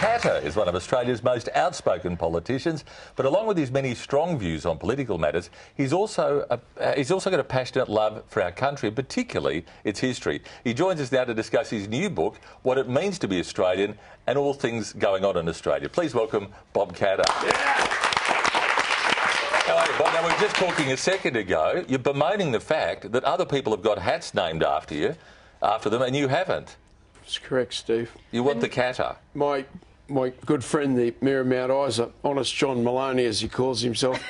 Katter is one of Australia's most outspoken politicians, but along with his many strong views on political matters, he's also got a passionate love for our country, particularly its history. He joins us now to discuss his new book, What It Means to Be Australian, and all things going on in Australia. Please welcome Bob Katter. Yeah. How are you, Bob? Now, we were just talking a second ago. You're bemoaning the fact that other people have got hats named after them, and you haven't. That's correct, Steve. You want the Katter? My good friend, the Mayor of Mount Isa, Honest John Maloney, as he calls himself,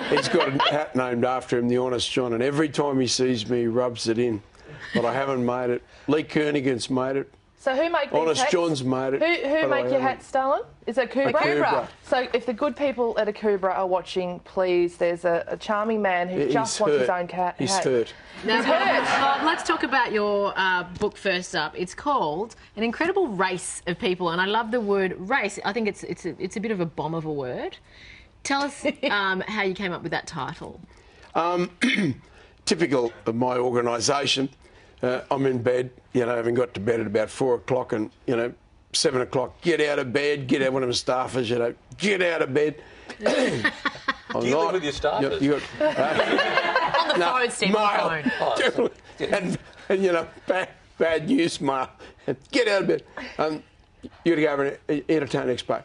he's got a hat named after him, the Honest John, and every time he sees me, he rubs it in. But I haven't made it. Lee Kernaghan's made it. So who make these Honest hats? John's made it. Who make your hats, Stalin? Is it Kubra? Kubra. So if the good people at Kubra are watching, please, there's a charming man who just wants his own hat. He's hurt. Now, let's talk about your book first up. It's called An Incredible Race of People, and I love the word race. I think it's a bit of a bomb of a word. Tell us how you came up with that title. Typical of my organisation. I'm in bed, having got to bed at about 4 o'clock, and 7 o'clock, get out of bed. Get out, one of the staffers, get out of bed. Do you live with your staffers? On the phone, Steve, on the phone. And bad news, mail. Get out of bed. You got to go over and entertain Expo.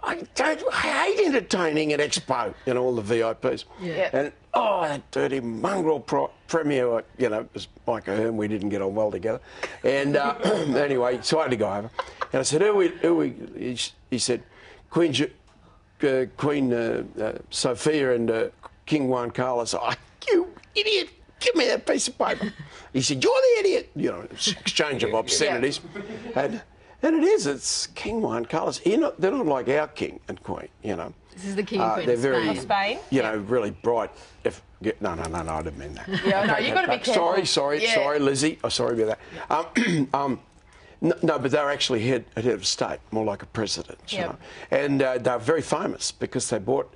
I hate entertaining at Expo, all the VIPs. Yeah. And, that dirty mongrel Premier, it was Mike Ahern, we didn't get on well together. And anyway, so I had to go over. And I said, he said, Queen Sophia and King Juan Carlos. You idiot, give me that piece of paper. He said, you're the idiot. Exchange of obscenities. And it is, it's King Juan Carlos. They're not like our king and queen, This is the king and queen they're very, of Spain. really bright. No, I didn't mean that. Yeah, no, you've got to be careful. Sorry, Lizzie. Oh, sorry about that. No, but they're actually head of state, more like a president, And they're very famous because they bought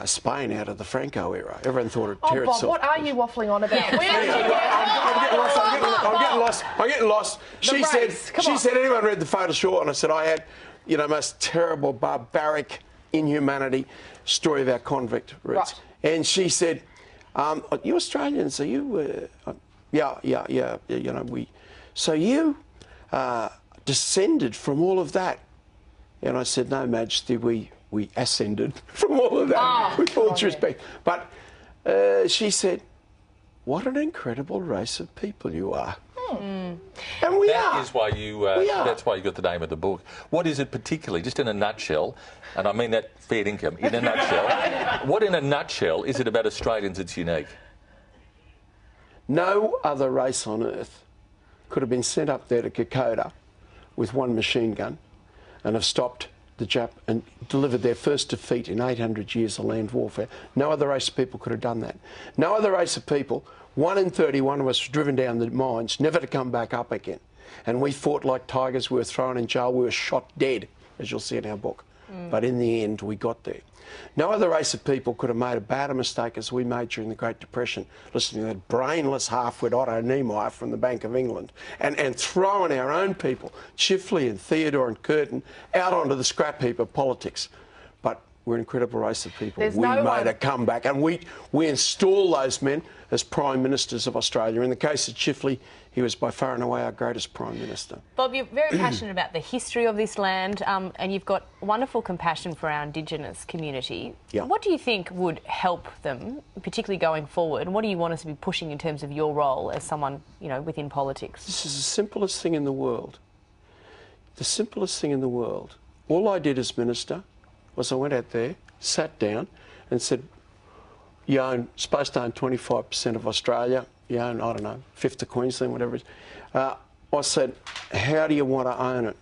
Spain out of the Franco era. Everyone thought it'd tear itself. Bob, what are you waffling on about? Yeah. Where did you get? I'm getting lost. She said, anyone read the Fatal Shore? And I said, I had, most terrible, barbaric, inhumanity story of our convict roots. Right. And she said, you Australians, are you, yeah, so you descended from all of that? And I said, no, Majesty, we ascended from all of that, with all due respect. But she said, what an incredible race of people you are. And we are. That is why that's why you got the name of the book. What is it particularly, just in a nutshell, and I mean that fair income, in a nutshell, what in a nutshell is it about Australians that's unique? No other race on earth could have been sent up there to Kokoda with one machine gun and have stopped the Jap and delivered their first defeat in 800 years of land warfare. No other race of people could have done that. No other race of people, 1 in 31 of us were driven down the mines, never to come back up again. And we fought like tigers, we were thrown in jail, we were shot dead, as you'll see in our book. But in the end, we got there. No other race of people could have made a bad mistake as we made during the Great Depression, listening to that brainless half-wit Otto Niemeyer from the Bank of England, and throwing our own people, Chifley and Theodore and Curtin, out onto the scrap heap of politics. But we're an incredible race of people. We made a comeback, and we installed those men as Prime Ministers of Australia. In the case of Chifley, he was by far and away our greatest Prime Minister. Bob, you're very passionate about the history of this land, and you've got wonderful compassion for our Indigenous community. Yeah. What do you think would help them, particularly going forward? And what do you want us to be pushing in terms of your role as someone, within politics? This is the simplest thing in the world. The simplest thing in the world. All I did as Minister was I went out there, sat down and said, you're supposed to own 25% of Australia. You own, I don't know, 5th of Queensland, whatever it is. I said, how do you want to own it?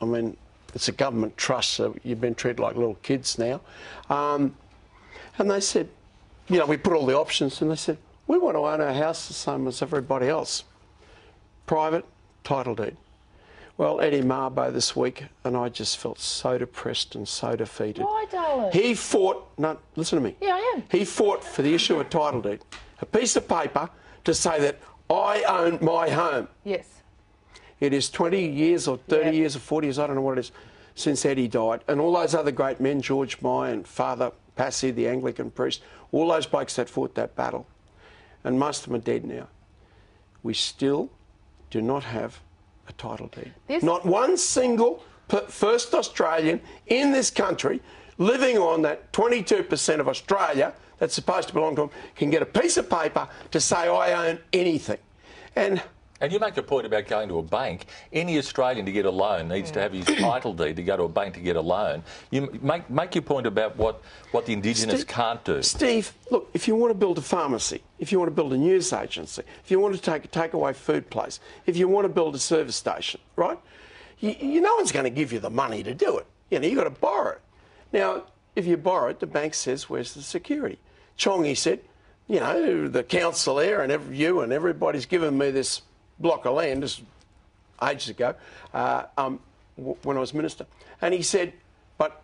I mean, it's a government trust, so you've been treated like little kids now. And they said, we put all the options, and they said, we want to own our house the same as everybody else. Private, title deed. Well, Eddie Mabo this week, and I just felt so depressed and so defeated. Why, darling? He fought, no, listen to me. Yeah, I am. He fought for the issue of title deed. A piece of paper to say that I own my home. Yes. It is 20 years or 30 years or 40 years, I don't know what it is. since Eddie died, and all those other great men, George Moy and Father Passy, the Anglican priest, all those blokes that fought that battle, and most of them are dead now, we still do not have a title deed. Not one single first Australian in this country living on that 22% of Australia that's supposed to belong to them can get a piece of paper to say, I own anything. And you make a point about going to a bank. Any Australian to get a loan needs to have his title deed to go to a bank to get a loan. You make your point about what the Indigenous can't do. Steve, look, if you want to build a pharmacy, if you want to build a news agency, if you want to take away food place, if you want to build a service station, right? No one's going to give you the money to do it. You've got to borrow it. Now, if you borrow it, the bank says, where's the security? Chongi said, the council there and you and everybody's given me this block of land just ages ago when I was minister. And he said, but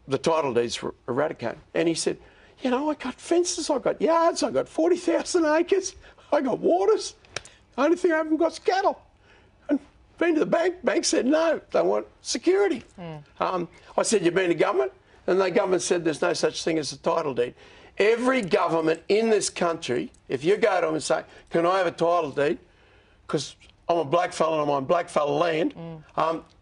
the title deeds were eradicated. And he said, I got fences, I got yards, I got 40,000 acres, I got waters. The only thing I haven't got is cattle. And been to the bank said no, they want security. I said, you've been to government? And the government said there's no such thing as a title deed. Every government in this country, if you go to them and say, can I have a title deed? Because I'm a blackfella and I'm on blackfella land,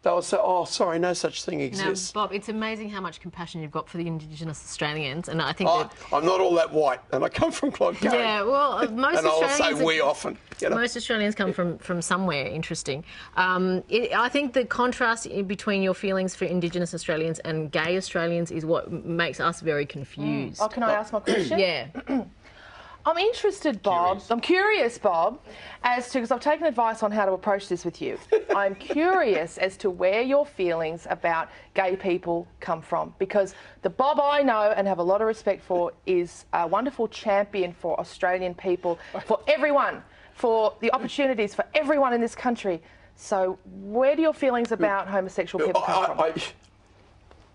they'll say, oh, sorry, no such thing exists. Now, Bob, it's amazing how much compassion you've got for the Indigenous Australians, and I think I'm not all that white, and I come from Cloncurry. Yeah, well, most and Australians... I'll say we often. Most Australians come from somewhere interesting. I think the contrast between your feelings for Indigenous Australians and gay Australians is what makes us very confused. Oh, can I ask my question? Yeah. I'm interested, Bob. I'm curious, Bob, as to, because I've taken advice on how to approach this with you. I'm curious as to where your feelings about gay people come from, because the Bob I know and have a lot of respect for is a wonderful champion for Australian people, for everyone, for the opportunities for everyone in this country. So where do your feelings about homosexual people come from?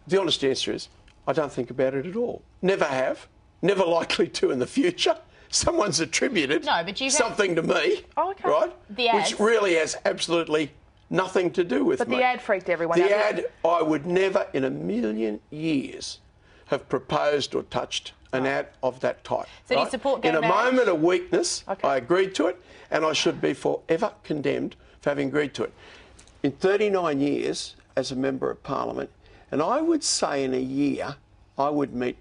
The honest answer is, I don't think about it at all. Never have, never likely to in the future. Someone's attributed something to me, right? Which really has absolutely nothing to do with me. But the ad freaked everyone out. The ad, I would never in a million years have proposed or touched an ad of that type. So do you support gay marriage? In a moment of weakness, I agreed to it, and I should be forever condemned for having agreed to it. In 39 years as a Member of Parliament, and I would say in a year, I would meet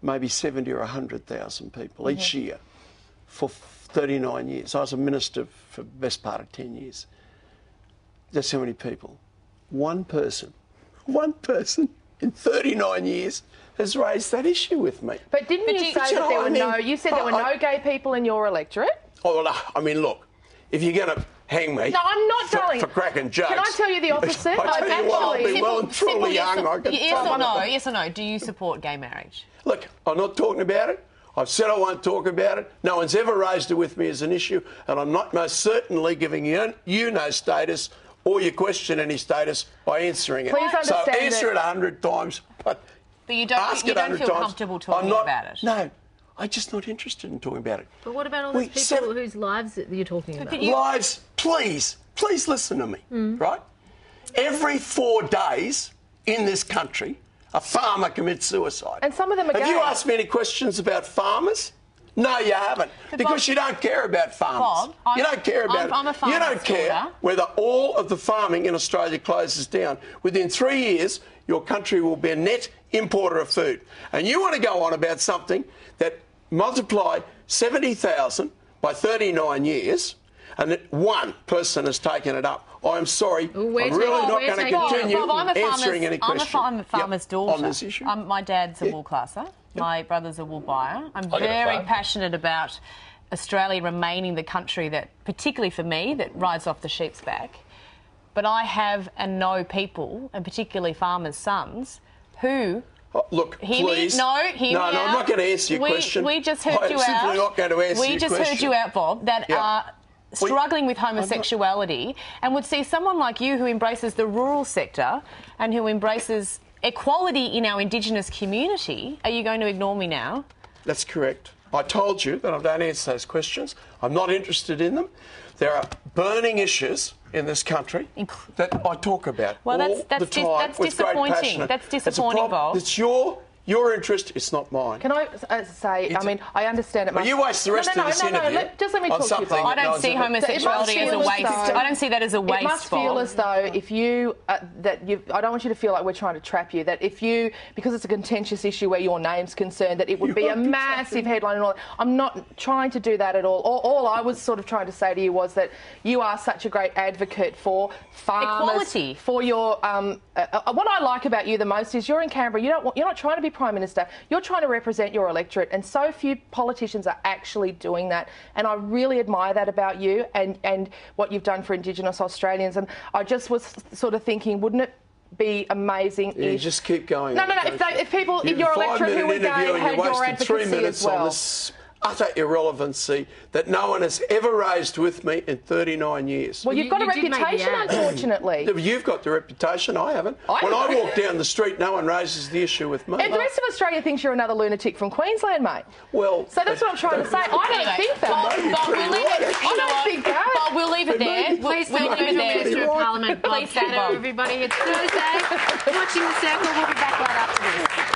maybe 70 or 100,000 people each year for 39 years. I was a minister for the best part of 10 years. That's how many people. One person in 39 years has raised that issue with me. But didn't you say that there were no gay people in your electorate? Oh, well, I mean, look, if you're going to hang me for cracking jokes... Can I tell you the opposite? I'll be well and truly young. Yes or no, do you support gay marriage? Look, I'm not talking about it. I've said I won't talk about it. No one's ever raised it with me as an issue, and I'm not most certainly giving you no status or your question any status by answering it. Please understand so answer it 100 times, but you don't feel comfortable talking about it? No, I'm just not interested in talking about it. But what about all those people whose lives that you're talking about? Lives, please listen to me, right? Every 4 days in this country, a farmer commits suicide. And some of them are gay. Have you asked me any questions about farmers? No, you haven't. Because you don't care about farmers. Bob, you don't care about I'm a farmer. You don't care whether all of the farming in Australia closes down. Within 3 years, your country will be a net importer of food. And you want to go on about something that multiplied 70,000 by 39 years, and that one person has taken it up. I'm sorry, I'm really not going to continue answering any questions. I'm a farmer's daughter. On this issue. My dad's a wool classer. My brother's a wool buyer. I'm very passionate about Australia remaining the country that, particularly for me, that rides off the sheep's back. But I have and know people, and particularly farmers' sons, who... look, please. I'm not going to answer your question. We just heard you out. I'm simply not going to answer your question. We just heard you out, Bob, that are struggling with homosexuality and would see someone like you who embraces the rural sector and who embraces equality in our Indigenous community. Are you going to ignore me now? That's correct. I told you that I don't answer those questions. I'm not interested in them. There are burning issues in this country that I talk about all the time with great passion. That's disappointing, Bob. It's your interest, it's not mine. Can I say, I mean, I understand it. But you waste the rest of this interview just let me talk to you, Bob. I don't see homosexuality as a waste. I don't see that as a waste, It must feel as though if you, I don't want you to feel like we're trying to trap you, that if you, because it's a contentious issue where your name's concerned, that it would be a massive headline and all that. I'm not trying to do that at all. All I was sort of trying to say to you was that you are such a great advocate for farmers. Equality. For your, what I like about you the most is you're in Canberra, you're not trying to be Prime Minister, you're trying to represent your electorate, and so few politicians are actually doing that, and I really admire that about you and what you've done for Indigenous Australians. And I just was sort of thinking, wouldn't it be amazing if... You just keep going. No, if people in your electorate who were gay had your advocacy as well. Utter irrelevancy that no one has ever raised with me in 39 years. Well, you've got a reputation, unfortunately. You've got the reputation, I haven't. When I walk down the street, no one raises the issue with me. And the rest of Australia thinks you're another lunatic from Queensland, mate. Well... So that's what I'm trying to say. I don't think that. Bob, we'll leave it. I don't think that. Bob, we'll leave it there. Please thank the Minister of Parliament, Bob Katter, everybody. It's Thursday. Watching The Circle. We'll be back right after this.